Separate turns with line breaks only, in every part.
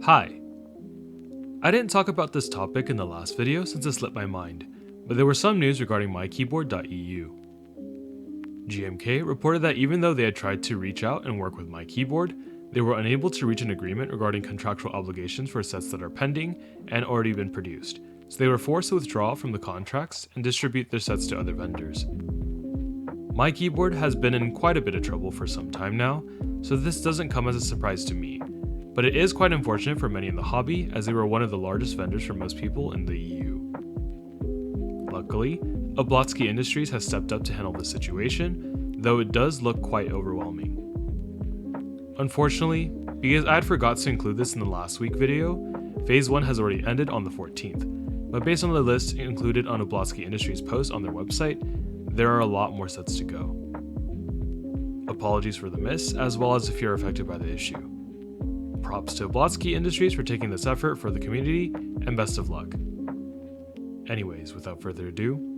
Hi! I didn't talk about this topic in the last video since it slipped my mind, but there was some news regarding MyKeyboard.eu. GMK reported that even though they had tried to reach out and work with MyKeyboard, they were unable to reach an agreement regarding contractual obligations for sets that are pending and already been produced, so they were forced to withdraw from the contracts and distribute their sets to other vendors. MyKeyboard has been in quite a bit of trouble for some time now, so this doesn't come as a surprise to me, but it is quite unfortunate for many in the hobby as they were one of the largest vendors for most people in the EU. Luckily, Oblotzky Industries has stepped up to handle the situation, though it does look quite overwhelming. Unfortunately, because I had forgot to include this in the last week video, Phase 1 has already ended on the 14th, but based on the list included on Oblotzky Industries' post on their website, there are a lot more sets to go. Apologies for the miss, as well as if you're affected by the issue. Props to Oblotzky Industries for taking this effort for the community, and best of luck. Anyways, without further ado,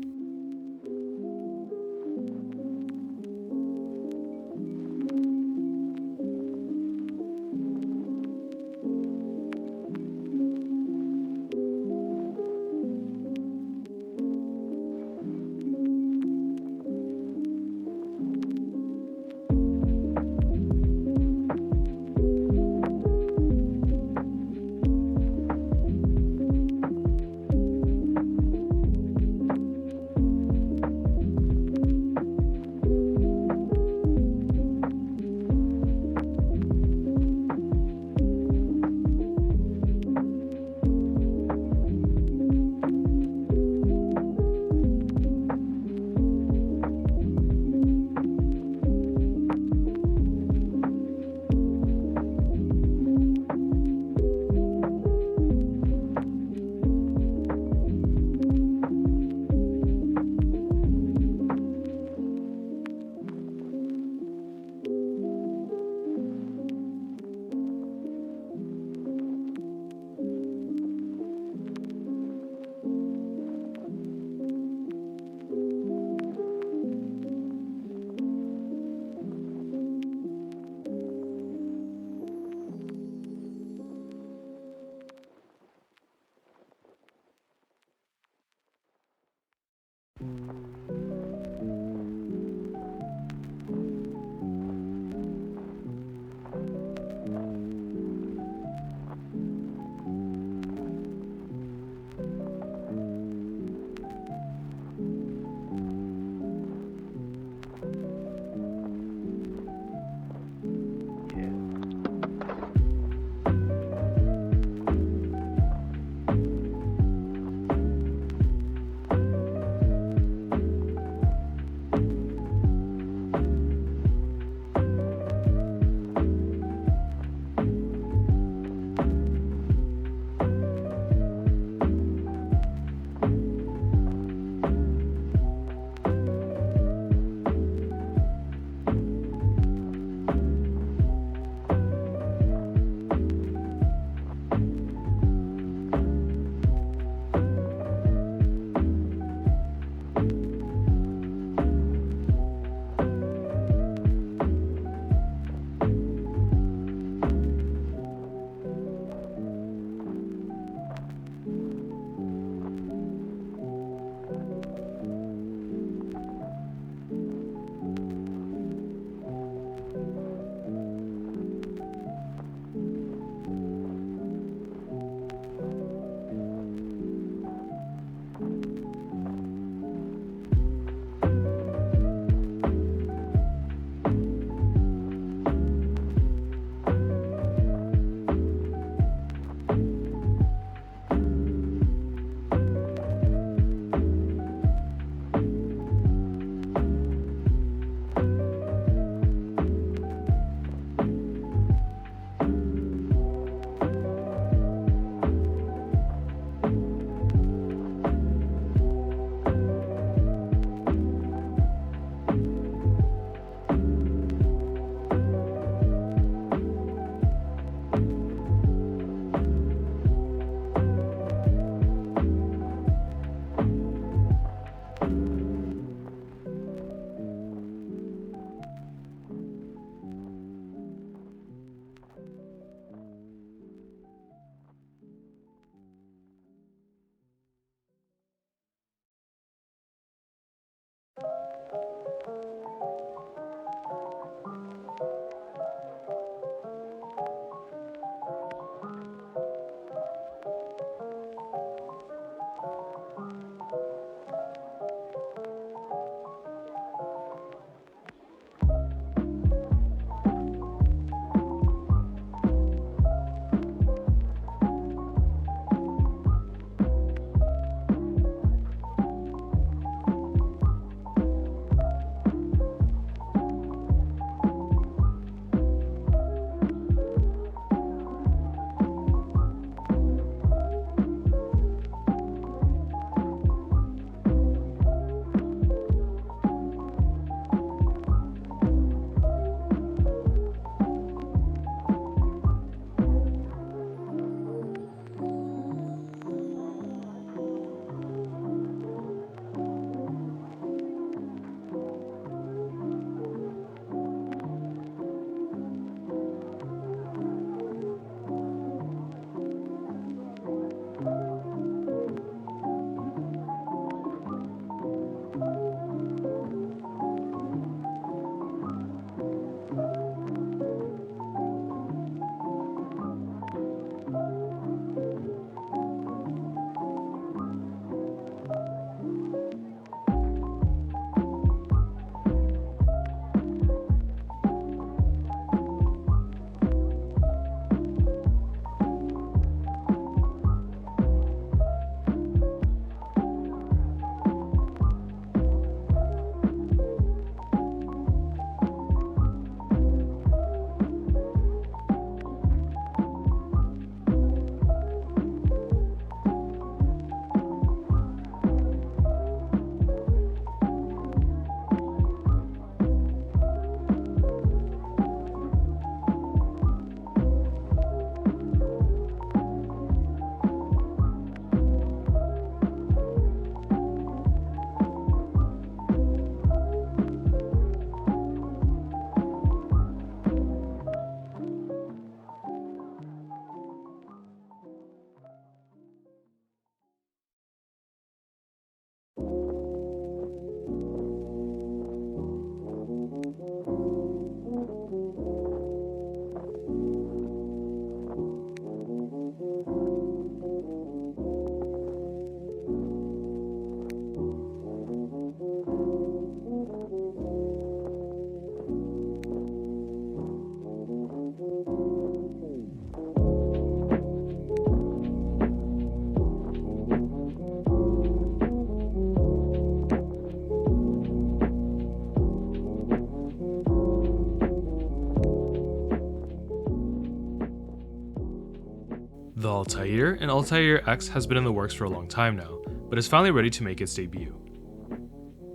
The Altair and Altair X has been in the works for a long time now, but is finally ready to make its debut.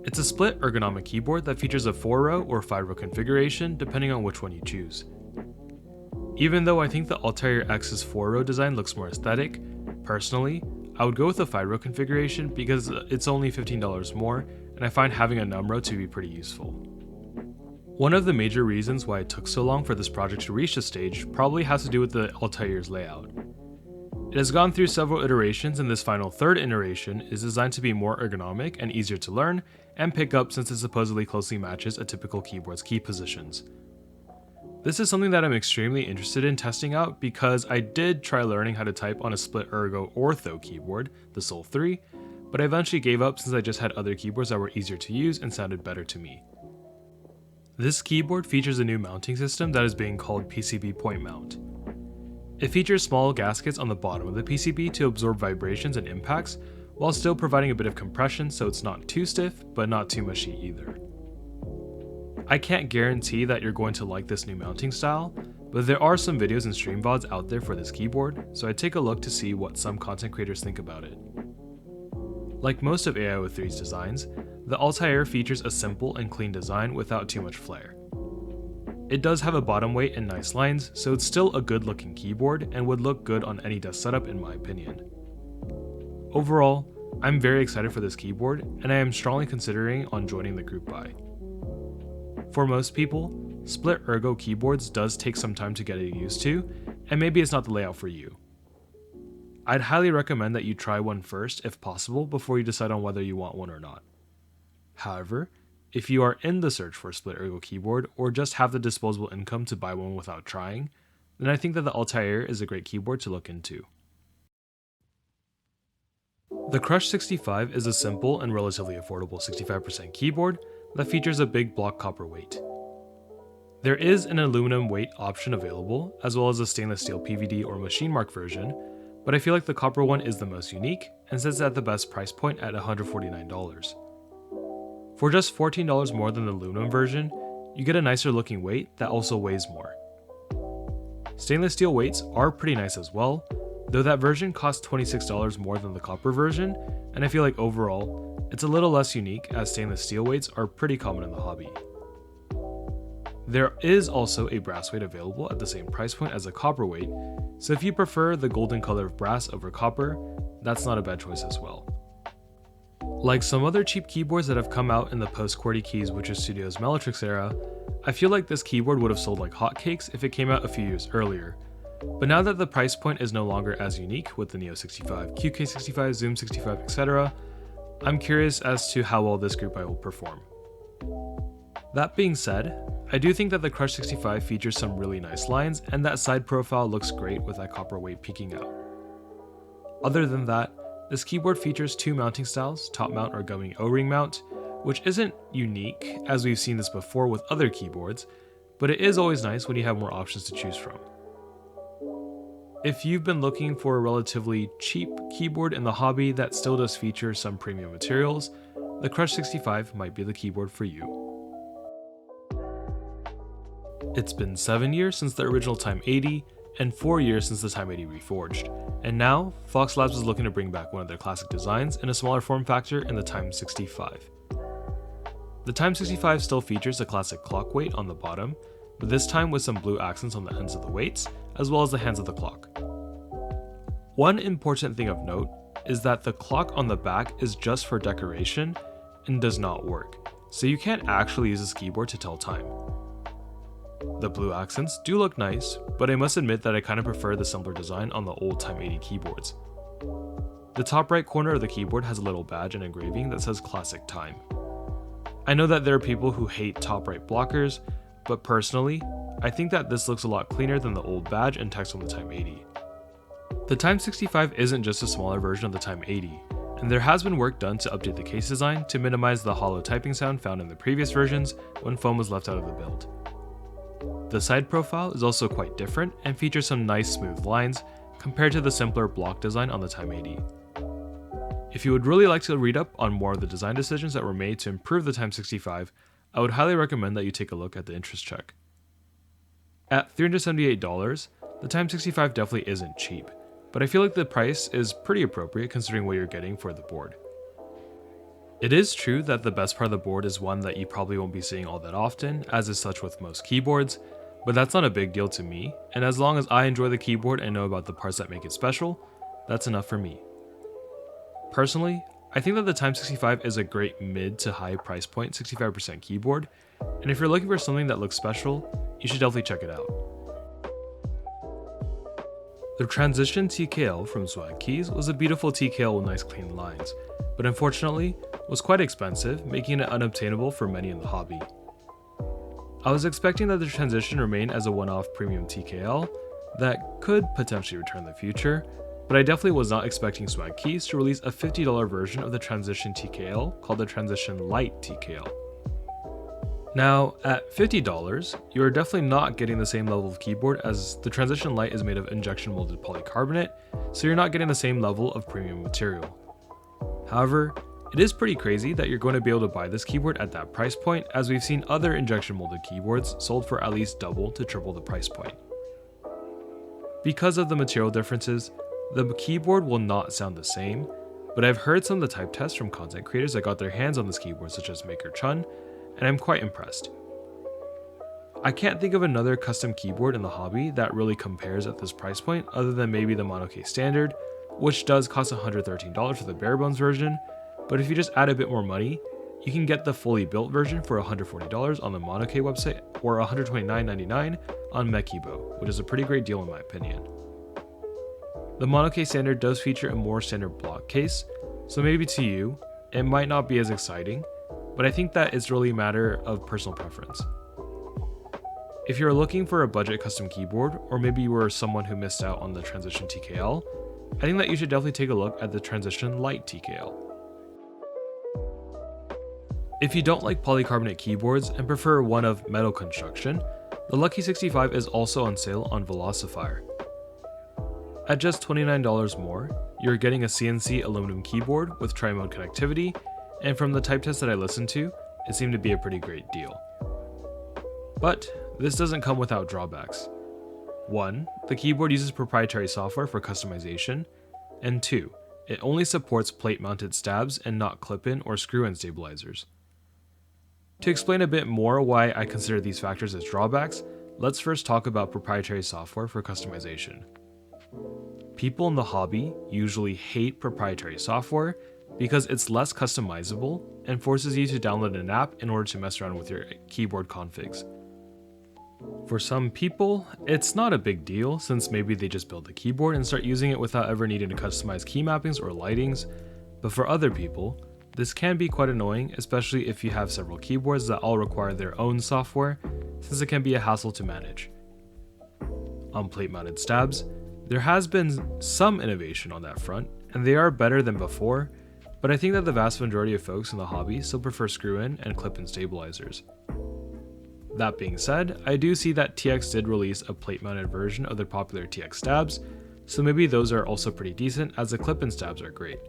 It's a split ergonomic keyboard that features a 4-row or 5-row configuration depending on which one you choose. Even though I think the Altair X's 4-row design looks more aesthetic, personally, I would go with the 5-row configuration because it's only $15 more, and I find having a num row to be pretty useful. One of the major reasons why it took so long for this project to reach this stage probably has to do with the Altair's layout. It has gone through several iterations, and this final third iteration is designed to be more ergonomic and easier to learn and pick up since it supposedly closely matches a typical keyboard's key positions. This is something that I'm extremely interested in testing out because I did try learning how to type on a split ergo ortho keyboard, the Soul 3, but I eventually gave up since I just had other keyboards that were easier to use and sounded better to me. This keyboard features a new mounting system that is being called PCB point mount. It features small gaskets on the bottom of the PCB to absorb vibrations and impacts, while still providing a bit of compression so it's not too stiff, but not too mushy either. I can't guarantee that you're going to like this new mounting style, but there are some videos and stream VODs out there for this keyboard, so I'd take a look to see what some content creators think about it. Like most of AIO3's designs, the Altair features a simple and clean design without too much flair. It does have a bottom weight and nice lines, so it's still a good looking keyboard and would look good on any desk setup in my opinion. Overall, I'm very excited for this keyboard, and I am strongly considering on joining the group buy. For most people, split ergo keyboards does take some time to get used to, and maybe it's not the layout for you. I'd highly recommend that you try one first if possible before you decide on whether you want one or not. However, if you are in the search for a split ergo keyboard or just have the disposable income to buy one without trying, then I think that the Altair is a great keyboard to look into. The Crush 65 is a simple and relatively affordable 65% keyboard that features a big block copper weight. There is an aluminum weight option available, as well as a stainless steel PVD or machine mark version, but I feel like the copper one is the most unique and sits at the best price point at $149. For just $14 more than the aluminum version, you get a nicer looking weight that also weighs more. Stainless steel weights are pretty nice as well, though that version costs $26 more than the copper version, and I feel like overall, it's a little less unique as stainless steel weights are pretty common in the hobby. There is also a brass weight available at the same price point as a copper weight, so if you prefer the golden color of brass over copper, that's not a bad choice as well. Like some other cheap keyboards that have come out in the post-QWERTY Keys Witcher Studios Mellowtrix era, I feel like this keyboard would have sold like hotcakes if it came out a few years earlier. But now that the price point is no longer as unique with the Neo 65, QK 65, Zoom 65, etc., I'm curious as to how well this group buy will perform. That being said, I do think that the Crush 65 features some really nice lines, and that side profile looks great with that copper weight peeking out. Other than that, this keyboard features two mounting styles, top mount or gumming O-ring mount, which isn't unique as we've seen this before with other keyboards, but it is always nice when you have more options to choose from. If you've been looking for a relatively cheap keyboard in the hobby that still does feature some premium materials, the Crush 65 might be the keyboard for you. It's been 7 years since the original Time 80, and 4 years since the Time 80 reforged, and now Fox Labs is looking to bring back one of their classic designs in a smaller form factor in the Time 65. The Time 65 still features a classic clock weight on the bottom, but this time with some blue accents on the ends of the weights, as well as the hands of the clock. One important thing of note is that the clock on the back is just for decoration and does not work, so you can't actually use this keyboard to tell time. The blue accents do look nice, but I must admit that I kind of prefer the simpler design on the old Time 80 keyboards. The top right corner of the keyboard has a little badge and engraving that says Classic Time. I know that there are people who hate top right blockers, but personally, I think that this looks a lot cleaner than the old badge and text on the Time 80. The Time 65 isn't just a smaller version of the Time 80, and there has been work done to update the case design to minimize the hollow typing sound found in the previous versions when foam was left out of the build. The side profile is also quite different and features some nice smooth lines compared to the simpler block design on the Time 80. If you would really like to read up on more of the design decisions that were made to improve the Time 65, I would highly recommend that you take a look at the interest check. At $378, the Time 65 definitely isn't cheap, but I feel like the price is pretty appropriate considering what you're getting for the board. It is true that the best part of the board is one that you probably won't be seeing all that often, as is such with most keyboards, but that's not a big deal to me, and as long as I enjoy the keyboard and know about the parts that make it special, that's enough for me. Personally, I think that the Time65 is a great mid to high price point 65% keyboard, and if you're looking for something that looks special, you should definitely check it out. The Transition TKL from Swag Keys was a beautiful TKL with nice clean lines, but unfortunately was quite expensive, making it unobtainable for many in the hobby. I was expecting that the Transition remain as a one-off premium TKL that could potentially return in the future, but I definitely was not expecting Swag Keys to release a $50 version of the Transition TKL called the Transition Lite TKL. Now, at $50, you are definitely not getting the same level of keyboard as the Transition Lite is made of injection molded polycarbonate, so you're not getting the same level of premium material. However, it is pretty crazy that you're going to be able to buy this keyboard at that price point, as we've seen other injection molded keyboards sold for at least double to triple the price point. Because of the material differences, the keyboard will not sound the same, but I've heard some of the type tests from content creators that got their hands on this keyboard such as Maker Chun, and I'm quite impressed. I can't think of another custom keyboard in the hobby that really compares at this price point other than maybe the Mono Case Standard, which does cost $113 for the bare bones version, but if you just add a bit more money, you can get the fully built version for $140 on the Mono Case website or $129.99 on MyKeyboard, which is a pretty great deal in my opinion. The Mono Case Standard does feature a more standard block case, so maybe to you, it might not be as exciting, but I think that it's really a matter of personal preference. If you're looking for a budget custom keyboard, or maybe you were someone who missed out on the Transition TKL, I think that you should definitely take a look at the Transition Lite TKL. If you don't like polycarbonate keyboards and prefer one of metal construction, the Lucky 65 is also on sale on Velocifier. At just $29 more, you're getting a CNC aluminum keyboard with tri-mode connectivity, and from the type test that I listened to, it seemed to be a pretty great deal. But this doesn't come without drawbacks. 1. The keyboard uses proprietary software for customization, and 2. It only supports plate-mounted stabs and not clip-in or screw-in stabilizers. To explain a bit more why I consider these factors as drawbacks, let's first talk about proprietary software for customization. People in the hobby usually hate proprietary software because it's less customizable and forces you to download an app in order to mess around with your keyboard configs. For some people, it's not a big deal since maybe they just build the keyboard and start using it without ever needing to customize key mappings or lightings, but for other people, this can be quite annoying, especially if you have several keyboards that all require their own software, since it can be a hassle to manage. On plate-mounted stabs, there has been some innovation on that front, and they are better than before, but I think that the vast majority of folks in the hobby still prefer screw-in and clip-in stabilizers. That being said, I do see that TX did release a plate-mounted version of their popular TX stabs, so maybe those are also pretty decent as the clip-in stabs are great.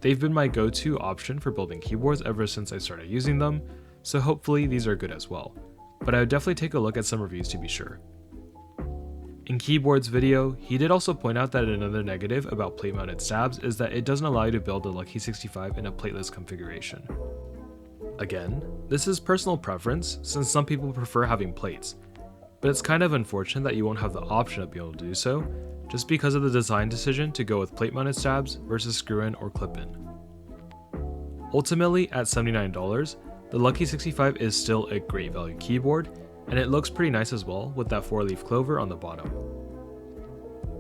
They've been my go-to option for building keyboards ever since I started using them, so hopefully these are good as well, but I would definitely take a look at some reviews to be sure. In Keyboard's video, he did also point out that another negative about plate-mounted stabs is that it doesn't allow you to build the Lucky 65 in a plateless configuration. Again, this is personal preference since some people prefer having plates, but it's kind of unfortunate that you won't have the option of being able to do so, just because of the design decision to go with plate-mounted stabs versus screw-in or clip-in. Ultimately, at $79, the Lucky 65 is still a great value keyboard, and it looks pretty nice as well with that 4-leaf clover on the bottom.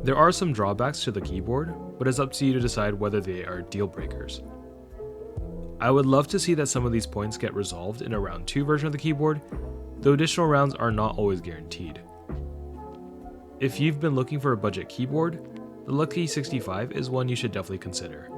There are some drawbacks to the keyboard, but it's up to you to decide whether they are deal breakers. I would love to see that some of these points get resolved in a round 2 version of the keyboard, though additional rounds are not always guaranteed. If you've been looking for a budget keyboard, the Lucky 65 is one you should definitely consider.